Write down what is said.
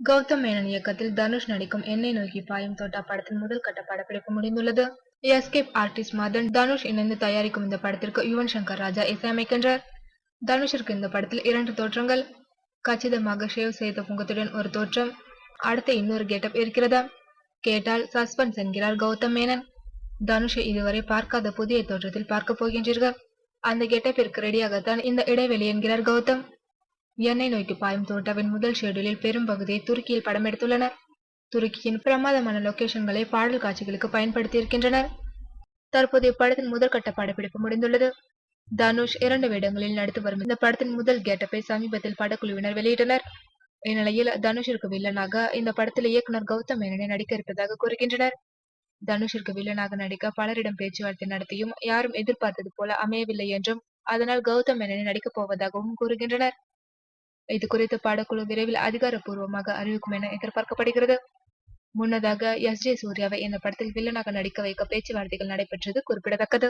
கௌதம் மேனன் இயக்கத்தில் தனுஷ் நடிக்கும் என்னை நோக்கி பாயும் தோட்டா படத்தின் முதல் கட்ட படப்பிடிப்பு முடிந்துள்ளது. எஸ்கேப் ஆர்டிஸ்ட் மதன், தனுஷ் இணைந்து தயாரிக்கும் இந்த படத்திற்கு யுவன் சங்கர் ராஜா இசையமைக்கின்றார். தனுஷிற்கு இந்த படத்தில் 2 தோற்றங்கள். கச்சிதமாக ஷேவ் செய்த முகத்துடன் ஒரு தோற்றம், அடுத்த இன்னொரு கெட்டப் இருக்கிறதா கேட்டால் சஸ்பென்ஸ் என்கிறார் கௌதம் மேனன். தனுஷை இதுவரை பார்க்காத புதிய தோற்றத்தில் பார்க்க போகின்றீர்கள். அந்த கெட்டப்பிற்கு ரெடியாகத்தான் இந்த இடைவெளி என்கிறார் கௌதம். என்னை நோக்கி பாயும் தோட்டாவின் முதல் ஷெட்யூலில் பெரும் பகுதியை துருக்கியில் படம் எடுத்துள்ளனர். துருக்கியின் பிரமாதமான லொகேஷன்களை பாடல் காட்சிகளுக்கு பயன்படுத்தியிருக்கின்றனர். தற்போது இப்படத்தின் முதற்கட்ட படப்பிடிப்பு முடிந்துள்ளது. தனுஷ் 2 வேடங்களில் நடித்து வரும் இந்த படத்தின் முதல் கெட்டப்பை சமீபத்தில் படக்குழுவினர் வெளியிட்டனர். இந்நிலையில் தனுஷிற்கு வில்லனாக இந்த படத்தில் இயக்குனர் கௌதம் மேனனை நடிக்க இருப்பதாக கூறுகின்றனர். தனுஷிற்கு வில்லனாக நடிக்க பலரிடம் பேச்சுவார்த்தை நடத்தியும் யாரும் எதிர்பார்த்தது போல அமையவில்லை என்றும், அதனால் கௌதம் மேனனை நடிக்கப் போவதாகவும் கூறுகின்றனர். இது குறித்து படக்குழு விரைவில் அதிகாரப்பூர்வமாக அறிவிக்கும் என எதிர்பார்க்கப்படுகிறது. முன்னதாக எஸ்.ஜே. சூர்யாவை இந்த படத்தில் வில்லனாக நடிக்க வைக்க பேச்சுவார்த்தைகள் நடைபெற்றது குறிப்பிடத்தக்கது.